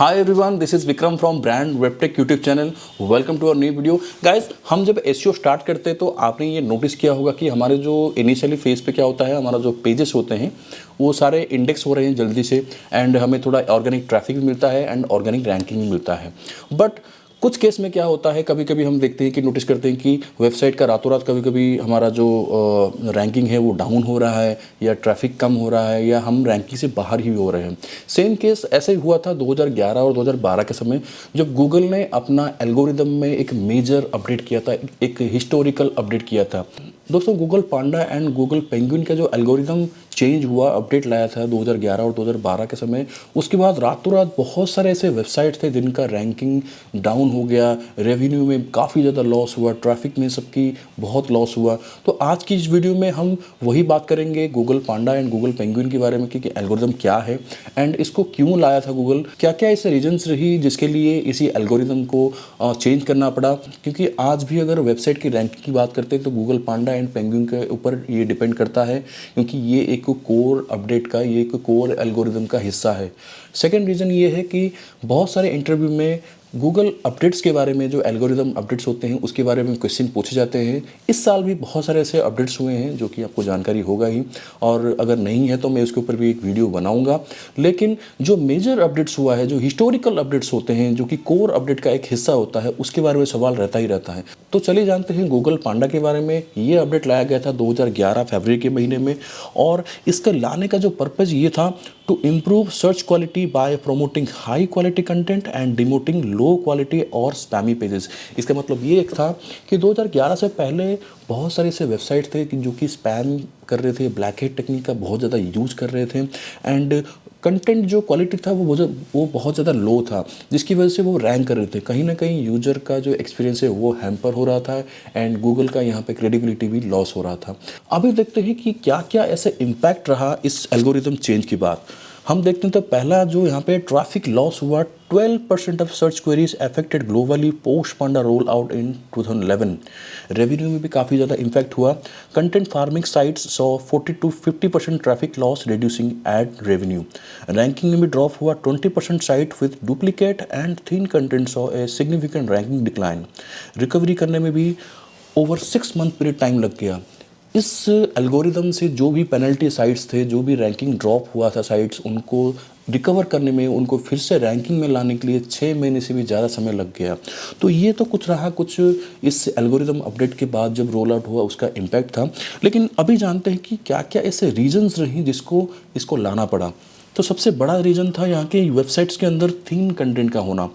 Hi everyone, this is Vikram from brand वेबटेक YouTube channel. Welcome to our new video. Guys, हम जब SEO start करते हैं तो आपने ये नोटिस किया होगा कि हमारे जो इनिशियली फेज पे क्या होता है, हमारा जो पेजेस होते हैं वो सारे इंडेक्स हो रहे हैं जल्दी से, एंड हमें थोड़ा ऑर्गेनिक ट्रैफिक भी मिलता है एंड ऑर्गेनिक रैंकिंग भी मिलता है। बट कुछ केस में क्या होता है, कभी कभी हम देखते हैं कि नोटिस करते हैं कि वेबसाइट का रातों रात कभी कभी हमारा जो रैंकिंग है वो डाउन हो रहा है, या ट्रैफिक कम हो रहा है, या हम रैंकिंग से बाहर ही हो रहे हैं। सेम केस ऐसे ही हुआ था 2011 और 2012 के समय, जब गूगल ने अपना एल्गोरिदम में एक मेजर अपडेट किया था, एक हिस्टोरिकल अपडेट किया था। दोस्तों, Google Panda and Google penguin का जो एल्गोरिदम चेंज हुआ, अपडेट लाया था 2011 और 2012 के समय, उसके बाद रातों रात बहुत सारे ऐसे वेबसाइट थे जिनका रैंकिंग डाउन हो गया, रेवेन्यू में काफ़ी ज़्यादा लॉस हुआ, ट्रैफिक में सबकी बहुत लॉस हुआ। तो आज की इस वीडियो में हम वही बात करेंगे Google Panda and Google penguin के बारे में कि एल्गोरिदम क्या है एंड इसको क्यों लाया था गूगल, क्या क्या ऐसे रीजंस रही जिसके लिए इसी एल्गोरिदम को चेंज करना पड़ा। क्योंकि आज भी अगर वेबसाइट की रैंकिंग की बात करते हैं तो गूगल पांडा एंड पेंगुइन के ऊपर ये डिपेंड करता है, क्योंकि ये एक कोर अपडेट का, ये एक कोर एल्गोरिदम का हिस्सा है। सेकेंड रीज़न ये है कि बहुत सारे इंटरव्यू में गूगल अपडेट्स के बारे में, जो एल्गोरिदम अपडेट्स होते हैं उसके बारे में क्वेश्चन पूछे जाते हैं। इस साल भी बहुत सारे ऐसे अपडेट्स हुए हैं जो कि आपको जानकारी होगा ही, और अगर नहीं है तो मैं उसके ऊपर भी एक वीडियो बनाऊंगा। लेकिन जो मेजर अपडेट्स हुआ है, जो हिस्टोरिकल अपडेट्स होते हैं, जो कि कोर अपडेट का एक हिस्सा होता है, उसके बारे में सवाल रहता ही रहता है। तो चलिए जानते हैं गूगल पांडा के बारे में। ये अपडेट लाया गया था 2011 फरवरी के महीने में, और इसका लाने का जो पर्पज़ ये था, to improve search quality by promoting high quality content and demoting low quality और स्पैमी पेजेस। इसका मतलब ये एक था कि 2011 से पहले बहुत सारे ऐसे वेबसाइट थे कि जो कि स्पैम कर रहे थे, ब्लैक हेट टेक्निक का बहुत ज़्यादा यूज कर रहे थे, एंड कंटेंट जो क्वालिटी था वो बहुत ज़्यादा लो था, जिसकी वजह से वो रैंक कर रहे थे। कहीं ना कहीं यूजर का जो एक्सपीरियंस है वो हैम्पर हो रहा था, एंड गूगल का यहाँ पे क्रेडिबिलिटी भी लॉस हो रहा था। अभी देखते हैं कि क्या क्या ऐसे इम्पैक्ट रहा इस एल्गोरिदम चेंज की बात। हम देखते हैं तो पहला जो यहाँ पे ट्रैफिक लॉस हुआ, 12% of search queries affected globally post Panda roll out in 2011। Revenue में भी काफ़ी ज़्यादा इम्पैक्ट हुआ। Content farming sites saw 40 to 50% traffic loss, reducing ad revenue. Ranking में भी ड्रॉप हुआ, 20% site with duplicate and thin content saw a significant ranking decline. Recovery करने में भी ओवर 6 मंथ पीरियड टाइम लग गया। इस एल्गोरिदम से जो भी पेनल्टी साइट्स थे, जो भी रैंकिंग ड्रॉप हुआ था साइट्स, उनको रिकवर करने में, उनको फिर से रैंकिंग में लाने के लिए 6 महीने से भी ज़्यादा समय लग गया। तो ये तो कुछ रहा, कुछ इस एल्गोरिदम अपडेट के बाद जब रोल आउट हुआ उसका इम्पैक्ट था। लेकिन अभी जानते हैं कि क्या क्या ऐसे रीजंस रहीं जिसको इसको लाना पड़ा। तो सबसे बड़ा रीज़न था यहाँ के वेबसाइट्स के अंदर थिन कंटेंट का होना।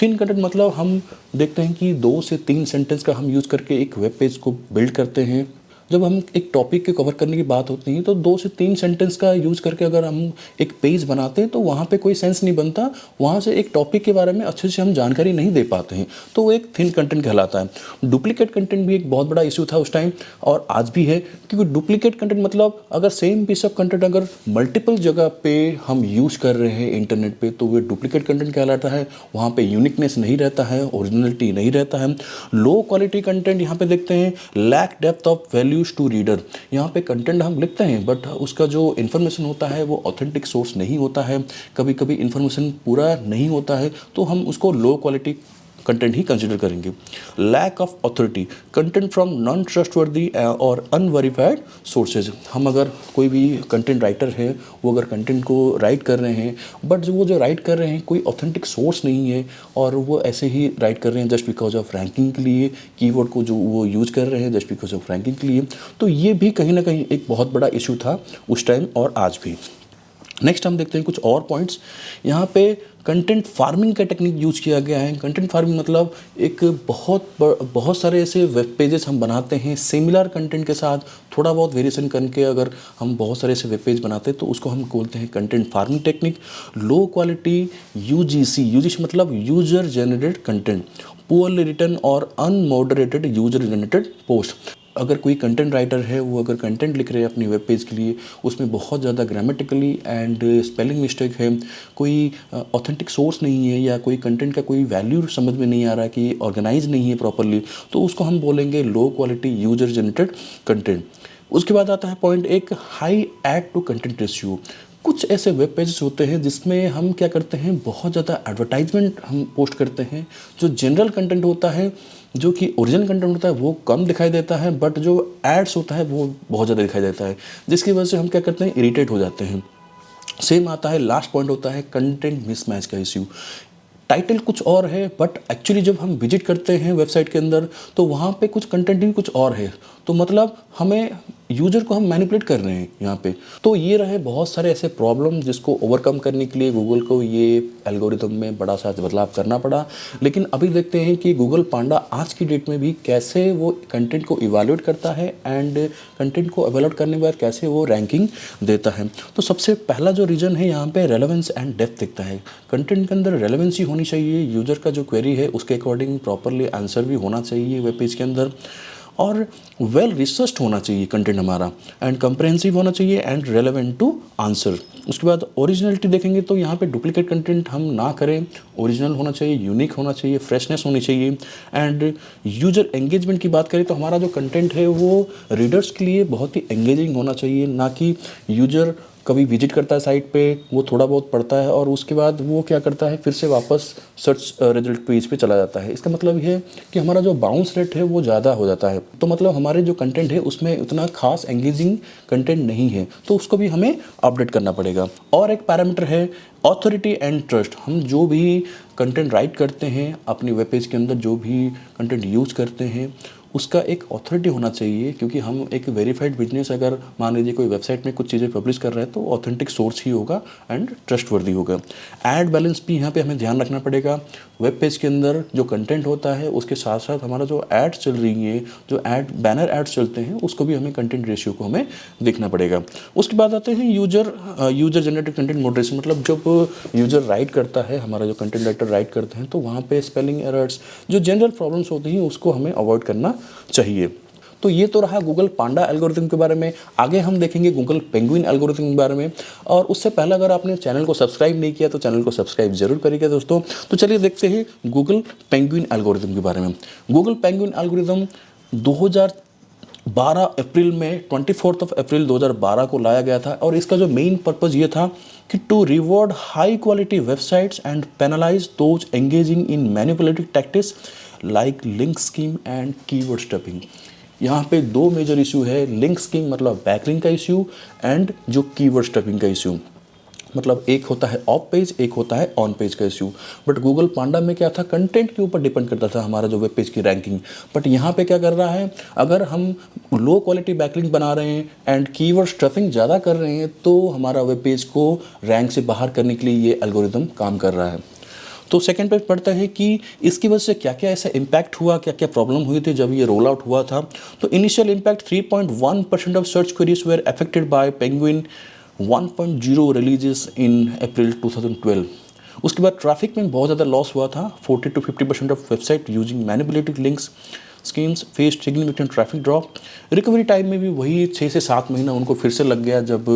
थिन कंटेंट मतलब हम देखते हैं कि 2 से 3 सेंटेंस का हम यूज़ करके एक वेब पेज को बिल्ड करते हैं। जब हम एक टॉपिक के कवर करने की बात होती है तो 2 से 3 सेंटेंस का यूज़ करके अगर हम एक पेज बनाते हैं तो वहाँ पे कोई सेंस नहीं बनता, वहाँ से एक टॉपिक के बारे में अच्छे से हम जानकारी नहीं दे पाते हैं, तो वो एक थिन कंटेंट कहलाता है। डुप्लीकेट कंटेंट भी एक बहुत बड़ा इशू था उस टाइम, और आज भी है, क्योंकि डुप्लीकेट कंटेंट मतलब अगर सेम पीस ऑफ कंटेंट अगर मल्टीपल जगह पे हम यूज़ कर रहे हैं इंटरनेट पे, तो वो डुप्लीकेट कंटेंट कहलाता है। वहाँ पे यूनिकनेस नहीं रहता है, ओरिजिनलिटी नहीं रहता है। लो क्वालिटी कंटेंट यहाँ पे देखते हैं, lack depth of value to reader. यहाँ पे कंटेंट हम लिखते हैं बट उसका जो इन्फॉर्मेशन होता है वो ऑथेंटिक सोर्स नहीं होता है, कभी कभी इन्फॉर्मेशन पूरा नहीं होता है, तो हम उसको लो क्वालिटी कंटेंट ही कंसिडर करेंगे। Lack of authority, content from non trustworthy और अनवेरीफाइड सोर्सेज। हम अगर कोई भी कंटेंट राइटर है, वो अगर कंटेंट को राइट कर रहे हैं बट वो जो राइट कर रहे हैं कोई ऑथेंटिक सोर्स नहीं है, और वो ऐसे ही राइट कर रहे हैं जस्ट बिकॉज ऑफ रैंकिंग के लिए, कीवर्ड को जो वो यूज़ कर रहे हैं जस्ट बिकॉज ऑफ रैंकिंग के लिए, तो ये भी कहीं ना कहीं एक बहुत बड़ा इशू था उस टाइम और आज भी। नेक्स्ट हम देखते हैं कुछ और पॉइंट्स। यहाँ पे कंटेंट फार्मिंग का टेक्निक यूज़ किया गया है। कंटेंट फार्मिंग मतलब एक बहुत सारे ऐसे वेब पेजेस हम बनाते हैं सिमिलर कंटेंट के साथ, थोड़ा बहुत वेरिएशन करके अगर हम बहुत सारे ऐसे वेब पेज बनाते हैं तो उसको हम बोलते हैं content farming technique. Low quality UGC मतलब user generated content, poorly written और अनमॉडरेटेड यूजर जनरेटेड पोस्ट। अगर कोई कंटेंट राइटर है, वो अगर कंटेंट लिख रहे हैं अपनी वेब पेज के लिए, उसमें बहुत ज़्यादा ग्रामेटिकली एंड स्पेलिंग मिस्टेक है, कोई ऑथेंटिक सोर्स नहीं है, या कोई कंटेंट का कोई वैल्यू समझ में नहीं आ रहा कि ऑर्गेनाइज नहीं है प्रॉपरली, तो उसको हम बोलेंगे low quality user generated content. उसके बाद आता है पॉइंट एक, high ad to content ratio. कुछ ऐसे वेब पेजेस होते हैं जिसमें हम क्या करते हैं, बहुत ज़्यादा एडवर्टाइजमेंट हम पोस्ट करते हैं। जो जनरल कंटेंट होता है, जो कि ओरिजिनल कंटेंट होता है, वो कम दिखाई देता है, बट जो एड्स होता है वो बहुत ज़्यादा दिखाई देता है, जिसकी वजह से हम क्या करते हैं, इरिटेट हो जाते हैं। सेम आता है, लास्ट पॉइंट होता है कंटेंट मिसमैच का इश्यू। टाइटल कुछ और है बट एक्चुअली जब हम विजिट करते हैं वेबसाइट के अंदर तो वहाँ पे कुछ कंटेंट ही कुछ और है, तो मतलब हमें यूजर को हम मैनिपुलेट कर रहे हैं यहाँ पे। तो ये रहे बहुत सारे ऐसे प्रॉब्लम जिसको ओवरकम करने के लिए गूगल को ये एल्गोरिथम में बड़ा सा बदलाव करना पड़ा। लेकिन अभी देखते हैं कि गूगल पांडा आज की डेट में भी कैसे वो कंटेंट को इवैल्यूएट करता है एंड कंटेंट को इवैल्यूएट करने के बाद कैसे वो रैंकिंग देता है। तो सबसे पहला जो रीजन है यहाँ पे रेलेवेंस एंड डेप्थ दिखता है। कंटेंट के अंदर रेलेवेंसी होनी चाहिए, यूजर का जो क्वेरी है उसके अकॉर्डिंग प्रॉपरली आंसर भी होना चाहिए वेब पेज के अंदर, और वेल रिसर्च्ड होना चाहिए कंटेंट हमारा, एंड कंप्रहेंसिव होना चाहिए एंड रेलेवेंट टू आंसर। उसके बाद ओरिजिनलिटी देखेंगे तो यहाँ पे डुप्लीकेट कंटेंट हम ना करें, ओरिजिनल होना चाहिए, यूनिक होना चाहिए, फ्रेशनेस होनी चाहिए। एंड यूजर एंगेजमेंट की बात करें तो हमारा जो कंटेंट है वो रीडर्स के लिए बहुत ही एंगेजिंग होना चाहिए, ना कि यूजर कभी विजिट करता है साइट पे, वो थोड़ा बहुत पढ़ता है और उसके बाद वो क्या करता है, फिर से वापस सर्च रिजल्ट पेज पे चला जाता है। इसका मतलब ये है कि हमारा जो बाउंस रेट है वो ज़्यादा हो जाता है। तो मतलब हमारे जो कंटेंट है उसमें उतना खास एंगेजिंग कंटेंट नहीं है, तो उसको भी हमें अपडेट करना पड़ेगा। और एक पैरामीटर है ऑथोरिटी एंड ट्रस्ट। हम जो भी कंटेंट राइट करते हैं अपनी वेब पेज के अंदर, जो भी कंटेंट यूज़ करते हैं उसका एक अथॉरिटी होना चाहिए, क्योंकि हम एक वेरीफाइड बिजनेस, अगर मान लीजिए कोई वेबसाइट में कुछ चीज़ें पब्लिश कर रहे हैं तो ऑथेंटिक सोर्स ही होगा एंड ट्रस्टवर्दी होगा। ऐड बैलेंस भी यहाँ पे हमें ध्यान रखना पड़ेगा। वेब पेज के अंदर जो कंटेंट होता है उसके साथ साथ हमारा जो एड्स चल रही है, जो एड बैनर एड्स चलते हैं, उसको भी हमें कंटेंट रेशियो को हमें देखना पड़ेगा। उसके बाद आते हैं यूजर जनरेटेड कंटेंट मॉडरेशन। मतलब जब यूजर राइट करता है, हमारा जो कंटेंट राइटर राइट करते हैं, तो वहाँ पे स्पेलिंग एरर्स, जो जनरल प्रॉब्लम्स होती हैं उसको हमें अवॉइड करना चाहिए। तो ये तो रहा गूगल पांडा एल्गोरिथम के बारे में। आगे हम देखेंगे गूगल पेंगुइन एल्गोरिथम के बारे में। और उससे पहले अगर आपने चैनल को सब्सक्राइब नहीं किया तो चैनल को सब्सक्राइब जरूर करिएगा दोस्तों। तो चलिए देखते हैं गूगल पेंगुइन एल्गोरिथम के बारे में। गूगल पेंगुइन एल्गोरिथम 2012 अप्रैल में 24 अप्रैल 2012 को लाया गया था, और इसका जो मेन पर्पज़ ये था कि to reward high quality websites and penalise those engaging in manipulative tactics like link scheme and keyword stuffing. यहाँ पे दो मेजर इशू है, लिंक स्कीम मतलब बैकलिंक का इशू, एंड जो कीवर्ड स्टफिंग का इशू। मतलब एक होता है ऑफ पेज, एक होता है ऑन पेज का इशू। बट गूगल पांडा में क्या था, कंटेंट के ऊपर डिपेंड करता था हमारा जो वेब पेज की रैंकिंग। बट यहाँ पे क्या कर रहा है, अगर हम लो क्वालिटी बैकलिंक बना रहे हैं एंड कीवर्ड स्टफिंग ज़्यादा कर रहे हैं तो हमारा वेब पेज को रैंक से बाहर करने के लिए ये एल्गोरिदम काम कर रहा है। तो सेकंड पे पढ़ता है कि इसकी वजह से क्या क्या ऐसा इम्पैक्ट हुआ, क्या क्या प्रॉब्लम हुई थी जब ये रोल आउट हुआ था। तो initial impact 3.1% of search queries were affected by Penguin 1.0 releases in April 2012। उसके बाद ट्रैफिक में बहुत ज़्यादा लॉस हुआ था। 40 to 50% of website using manipulative links schemes face significant traffic drop. Recovery time में भी वही 6 से 7 महीना उनको फिर से लग गया जब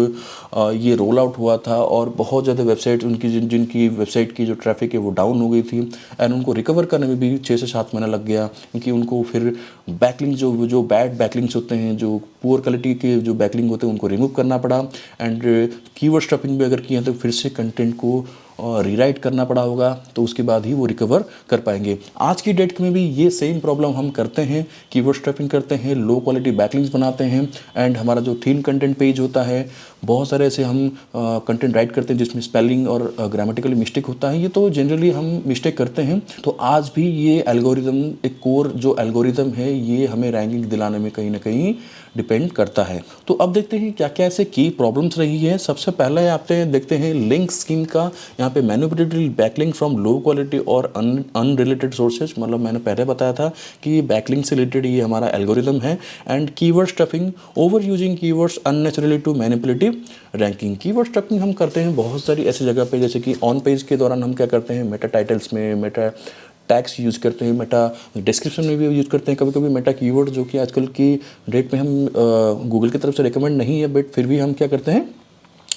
ये रोल आउट हुआ था, और बहुत ज़्यादा वेबसाइट उनकी जिनकी वेबसाइट की जो ट्रैफिक है वो डाउन हो गई थी, एंड उनको रिकवर करने में भी 6 से 7 महीना लग गया, क्योंकि उनको फिर बैकलिंक जो बैड बैकलिंक्स होते हैं, जो पुअर क्वालिटी के जो बैकलिंक होते हैं उनको रिमूव करना पड़ा, एंड कीवर्ड स्टफिंग भी अगर किए तो फिर से कंटेंट को रीराइट करना पड़ा होगा, तो उसके बाद ही वो रिकवर कर पाएंगे। आज की डेट में भी ये सेम प्रॉब्लम हम करते हैं, कीवर्ड स्टफिंग करते हैं, लो क्वालिटी बैकलिंक्स बनाते हैं, एंड हमारा जो थीन कंटेंट पेज होता है, बहुत सारे ऐसे हम कंटेंट राइट करते हैं जिसमें स्पेलिंग और ग्रामेटिकली मिस्टेक होता है, ये तो जनरली हम मिस्टेक करते हैं। तो आज भी ये एल्गोरिदम, एक कोर जो एल्गोरिदम है, ये हमें रैंकिंग दिलाने में कहीं ना कहीं डिपेंड करता है। तो अब देखते हैं क्या क्या ऐसे की प्रॉब्लम्स रही है। सबसे पहले आते हैं, देखते हैं लिंक स्कीम का। यहाँ पे manipulated backlink from low quality और अनरिलेटेड सोर्सेज। मतलब मैंने पहले बताया था कि बैकलिंक से रिलेटेड ये हमारा एल्गोरिदम है। And keyword stuffing, over using keywords unnaturally to manipulative ranking. कीवर्ड स्टफिंग हम करते हैं बहुत सारी ऐसी जगह पे, जैसे कि ऑन पेज के दौरान हम क्या करते हैं, मेटा टाइटल्स में मेटा टैग्स यूज़ करते हैं, मेटा डिस्क्रिप्शन में भी यूज़ करते हैं, कभी कभी मेटा कीवर्ड, जो कि आजकल की डेट में हम गूगल की तरफ से रिकमेंड नहीं है, बट फिर भी हम क्या करते हैं,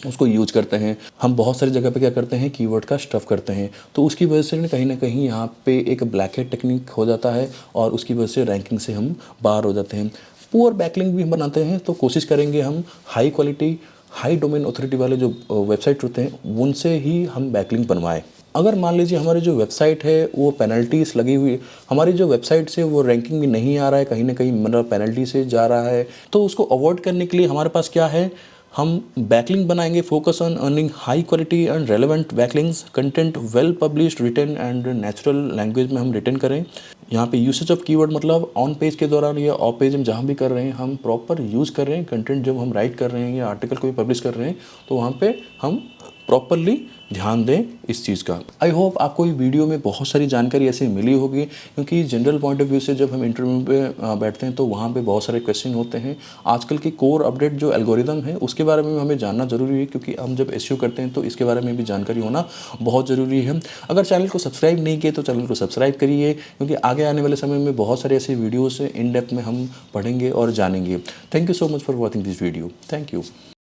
उसको यूज करते हैं। हम बहुत सारी जगह पे क्या करते हैं, कीवर्ड का स्टफ़ करते हैं। तो उसकी वजह से ना कहीं यहाँ पे एक ब्लैक हेड टेक्निक हो जाता है, और उसकी वजह से रैंकिंग से हम बाहर हो जाते हैं। पुअर बैकलिंक भी हम बनाते हैं, तो कोशिश करेंगे हम high quality high domain authority वाले जो वेबसाइट होते हैं उनसे ही हम बैकलिंक बनवाएं। अगर मान लीजिए हमारी जो वेबसाइट है वो पेनल्टीज लगी हुई, हमारी जो वेबसाइट से वो रैंकिंग में नहीं आ रहा है, कहीं ना कहीं मतलब पेनल्टी से जा रहा है, तो उसको अवॉइड करने के लिए हमारे पास क्या है, हम बैकलिंक बनाएंगे। Focus on earning high quality and relevant backlinks, content well published written and natural language में हम रिटन करें। यहाँ पे यूसेज ऑफ कीवर्ड मतलब ऑन पेज के दौरान या ऑफ पेज हम जहाँ भी कर रहे हैं हम प्रॉपर यूज़ कर रहे हैं। कंटेंट जब हम राइट कर रहे हैं या आर्टिकल कोई पब्लिश कर रहे हैं तो वहाँ पे हम प्रॉपरली ध्यान दें इस चीज़ का। आई होप आपको ये वीडियो में बहुत सारी जानकारी ऐसे मिली होगी, क्योंकि जनरल पॉइंट ऑफ व्यू से जब हम इंटरव्यू पे बैठते हैं तो वहाँ पे बहुत सारे क्वेश्चन होते हैं। आजकल की कोर अपडेट जो एल्गोरिदम है उसके बारे में हमें जानना ज़रूरी है, क्योंकि हम जब एसईओ करते हैं तो इसके बारे में भी जानकारी होना बहुत ज़रूरी है। अगर चैनल को सब्सक्राइब नहीं किए तो चैनल को सब्सक्राइब करिए, क्योंकि आगे आने वाले समय में बहुत सारे ऐसे वीडियोज़ इन डेप्थ में हम पढ़ेंगे और जानेंगे। Thank you so much for watching this video. Thank you.